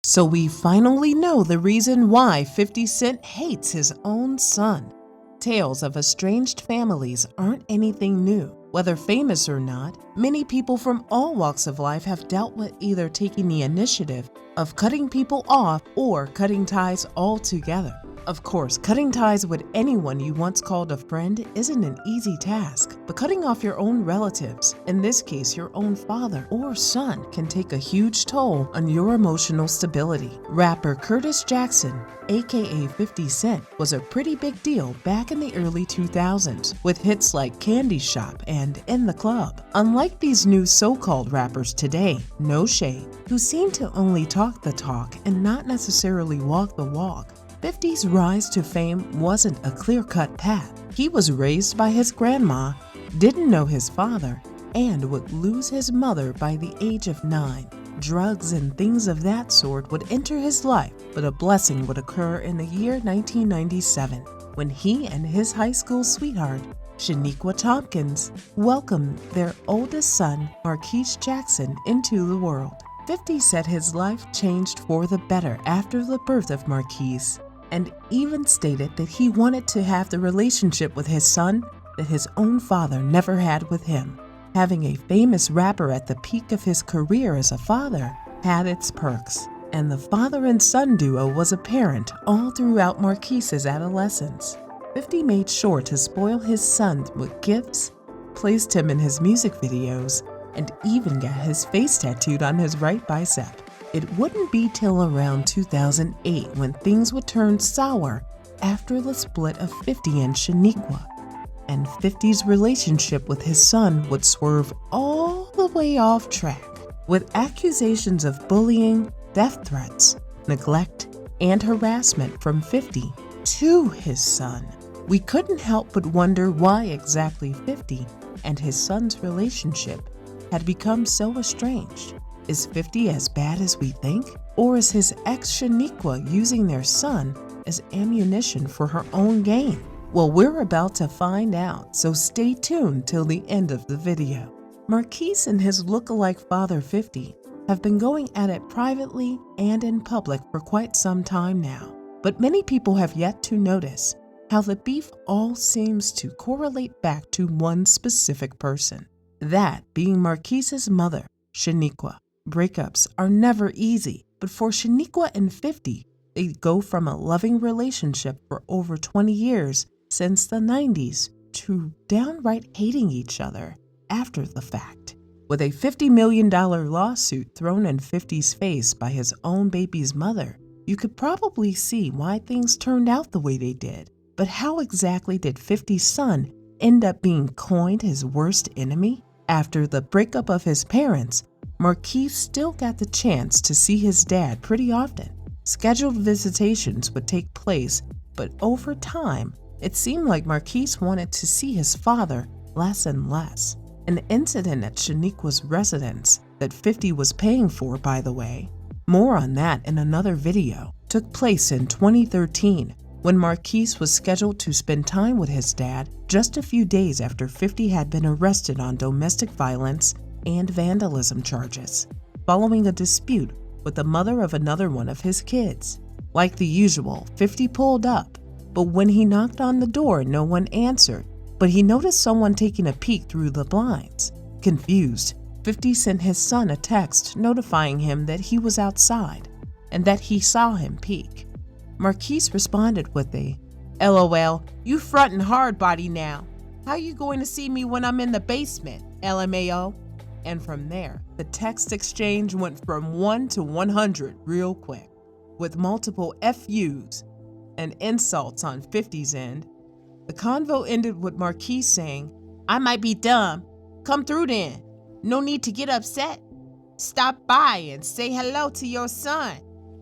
So we finally know the reason why 50 Cent hates his own son. Tales of estranged families aren't anything new. Whether famous or not, many people from all walks of life have dealt with either taking the initiative of cutting people off or cutting ties altogether. Of course, cutting ties with anyone you once called a friend isn't an easy task, but cutting off your own relatives, in this case your own father or son, can take a huge toll on your emotional stability. Rapper Marquise Jackson, aka 50 Cent, was a pretty big deal back in the early 2000s, with hits like Candy Shop and In the Club. Unlike these new so-called rappers today, no shade, who seem to only talk the talk and not necessarily walk the walk, 50's rise to fame wasn't a clear-cut path. He was raised by his grandma, didn't know his father, and would lose his mother by the age of 9. Drugs and things of that sort would enter his life, but a blessing would occur in the year 1997 when he and his high school sweetheart, Shaniqua Tompkins, welcomed their oldest son, Marquise Jackson, into the world. 50 said his life changed for the better after the birth of Marquise, and even stated that he wanted to have the relationship with his son that his own father never had with him. Having a famous rapper at the peak of his career as a father had its perks, and the father and son duo was apparent all throughout Marquise's adolescence. 50 made sure to spoil his son with gifts, placed him in his music videos, and even got his face tattooed on his right bicep. It wouldn't be till around 2008 when things would turn sour after the split of 50 and Shaniqua, and 50's relationship with his son would swerve all the way off track, with accusations of bullying, death threats, neglect, and harassment from 50 to his son. We couldn't help but wonder why exactly 50 and his son's relationship had become so estranged. Is 50 as bad as we think? Or is his ex Shaniqua using their son as ammunition for her own gain? Well, we're about to find out, so stay tuned till the end of the video. Marquise and his lookalike father 50 have been going at it privately and in public for quite some time now, but many people have yet to notice how the beef all seems to correlate back to one specific person, that being Marquise's mother, Shaniqua. Breakups are never easy, but for Shaniqua and 50, they go from a loving relationship for over 20 years since the 90s to downright hating each other after the fact. With a $50 million lawsuit thrown in 50's face by his own baby's mother, you could probably see why things turned out the way they did. But how exactly did 50's son end up being coined his worst enemy? After the breakup of his parents, Marquise still got the chance to see his dad pretty often. Scheduled visitations would take place, but over time, it seemed like Marquise wanted to see his father less and less. An incident at Shaniqua's residence that 50 was paying for, by the way, more on that in another video, took place in 2013 when Marquise was scheduled to spend time with his dad just a few days after 50 had been arrested on domestic violence and vandalism charges, following a dispute with the mother of another one of his kids. Like the usual, 50 pulled up, but when he knocked on the door, no one answered, but he noticed someone taking a peek through the blinds. Confused, 50 sent his son a text notifying him that he was outside and that he saw him peek. Marquise responded with a, "LOL, you frontin' hard body now. How you going to see me when I'm in the basement, LMAO?" And from there, the text exchange went from 1 to 100 real quick, with multiple FUs and insults on 50's end. The convo ended with Marquise saying, "I might be dumb. Come through then. No need to get upset. Stop by and say hello to your son."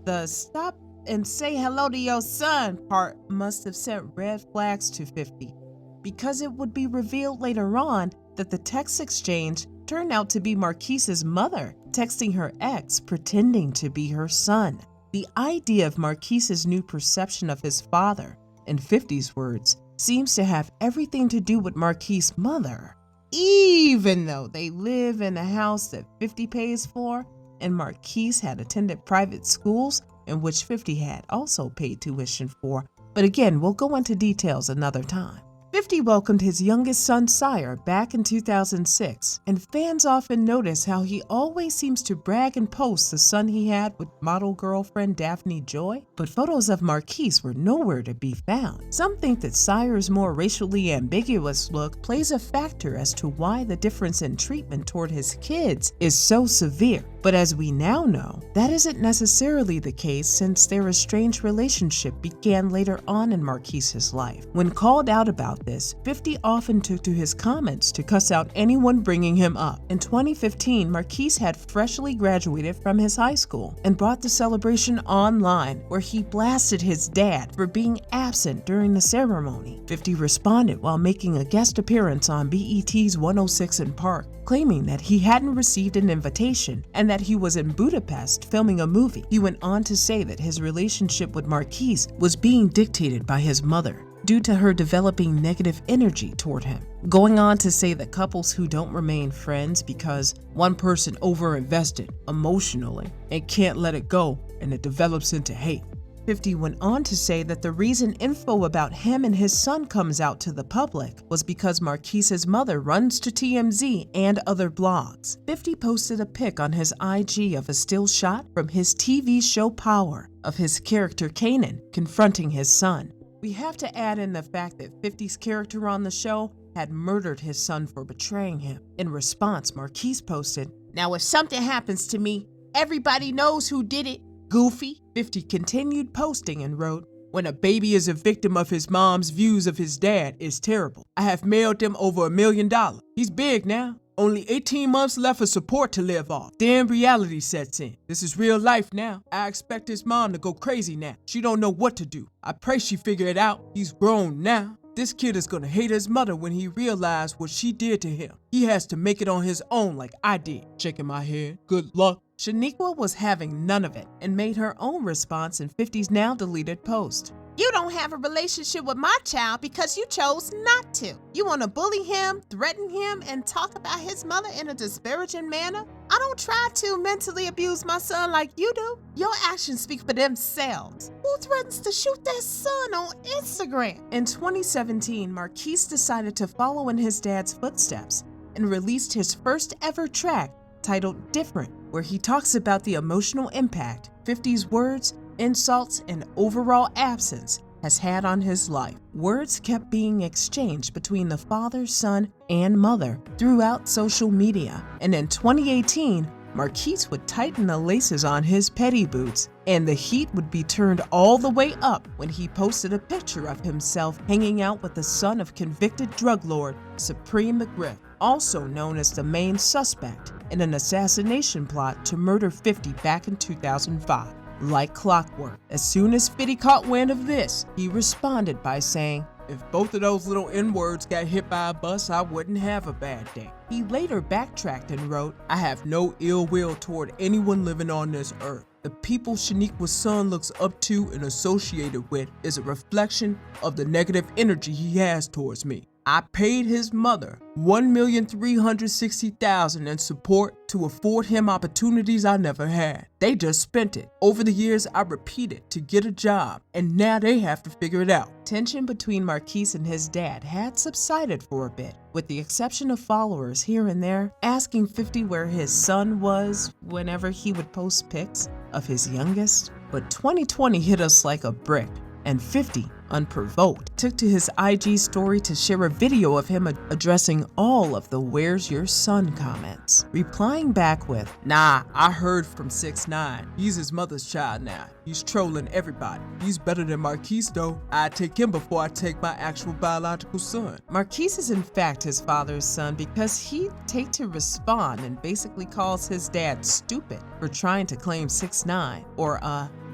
The "stop and say hello to your son" part must have sent red flags to 50, because it would be revealed later on that the text exchange turned out to be Marquise's mother texting her ex pretending to be her son. The idea of Marquise's new perception of his father, in 50's words, seems to have everything to do with Marquise's mother. Even though they live in a house that 50 pays for, and Marquise had attended private schools in which 50 had also paid tuition for, but again, we'll go into details another time. 50 welcomed his youngest son, Sire, back in 2006, and fans often notice how he always seems to brag and post the son he had with model girlfriend Daphne Joy, but photos of Marquise were nowhere to be found. Some think that Sire's more racially ambiguous look plays a factor as to why the difference in treatment toward his kids is so severe. But as we now know, that isn't necessarily the case since their estranged relationship began later on in Marquise's life. When called out about this, 50 often took to his comments to cuss out anyone bringing him up. In 2015, Marquise had freshly graduated from his high school and brought the celebration online, where he blasted his dad for being absent during the ceremony. 50 responded while making a guest appearance on BET's 106 in Park, claiming that he hadn't received an invitation and that he was in Budapest filming a movie. He went on to say that his relationship with Marquise was being dictated by his mother due to her developing negative energy toward him, going on to say that couples who don't remain friends because one person overinvested emotionally and can't let it go and it develops into hate. 50 went on to say that the reason info about him and his son comes out to the public was because Marquise's mother runs to TMZ and other blogs. 50 posted a pic on his IG of a still shot from his TV show Power of his character Kanan confronting his son. We have to add in the fact that 50's character on the show had murdered his son for betraying him. In response, Marquise posted, "Now if something happens to me, everybody knows who did it. Goofy." 50 continued posting and wrote, "When a baby is a victim of his mom's views of his dad, it's terrible. I have mailed him over $1 million. He's big now. Only 18 months left for support to live off. Then reality sets in. This is real life now. I expect his mom to go crazy now. She don't know what to do. I pray she figure it out. He's grown now. This kid is gonna hate his mother when he realizes what she did to him. He has to make it on his own like I did." Shaking my head. Good luck. Shaniqua was having none of it and made her own response in 50's now deleted post. "You don't have a relationship with my child because you chose not to. You want to bully him, threaten him, and talk about his mother in a disparaging manner? I don't try to mentally abuse my son like you do. Your actions speak for themselves. Who threatens to shoot their son on Instagram?" In 2017, Marquise decided to follow in his dad's footsteps and released his first ever track titled Different, where he talks about the emotional impact 50's words, insults, and overall absence has had on his life. Words kept being exchanged between the father, son, and mother throughout social media, and in 2018, Marquise would tighten the laces on his petty boots, and the heat would be turned all the way up when he posted a picture of himself hanging out with the son of convicted drug lord Supreme McGriff, also known as the main suspect in an assassination plot to murder 50 back in 2005. Like clockwork, as soon as 50 caught wind of this, he responded by saying, "If both of those little N-words got hit by a bus, I wouldn't have a bad day." He later backtracked and wrote, "I have no ill will toward anyone living on this earth. The people Shaniqua's son looks up to and associated with is a reflection of the negative energy he has towards me. I paid his mother $1,360,000 in support to afford him opportunities I never had. They just spent it. Over the years, I repeated to get a job, and now they have to figure it out." Tension between Marquise and his dad had subsided for a bit, with the exception of followers here and there asking 50 where his son was whenever he would post pics of his youngest. But 2020 hit us like a brick, and 50, unprovoked, took to his IG story to share a video of him addressing all of the "Where's your son?" comments, replying back with, "Nah, I heard from 6ix9ine. He's his mother's child now. He's trolling everybody. He's better than Marquise though. I'd take him before I take my actual biological son." Marquise is in fact his father's son because he'd take to respond and basically calls his dad stupid for trying to claim 6ix9ine, or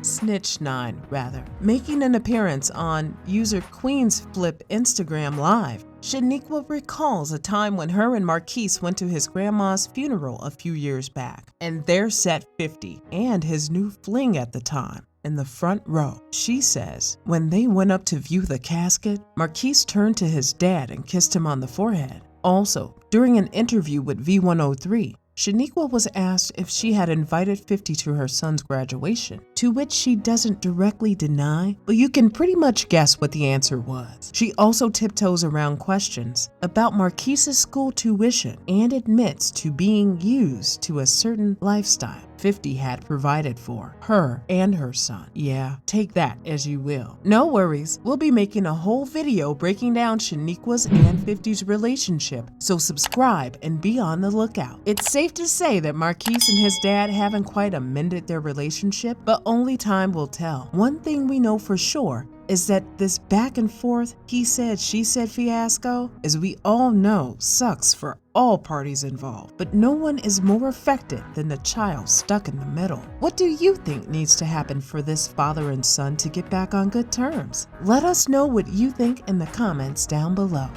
Snitch 9 rather. Making an appearance on user Queen's Flip Instagram Live, Shaniqua recalls a time when her and Marquise went to his grandma's funeral a few years back, and there sat 50 and his new fling at the time in the front row. She says, when they went up to view the casket, Marquise turned to his dad and kissed him on the forehead. Also, during an interview with V103, Shaniqua was asked if she had invited 50 to her son's graduation, to which she doesn't directly deny, but you can pretty much guess what the answer was. She also tiptoes around questions about Marquise's school tuition and admits to being used to a certain lifestyle 50 had provided for her and her son. Yeah, take that as you will. No worries, we'll be making a whole video breaking down Shaniqua's and 50's relationship, so subscribe and be on the lookout. It's safe to say that Marquise and his dad haven't quite amended their relationship, but only time will tell. One thing we know for sure is that this back and forth, he said, she said fiasco, as we all know, sucks for all parties involved. But no one is more affected than the child stuck in the middle. What do you think needs to happen for this father and son to get back on good terms? Let us know what you think in the comments down below.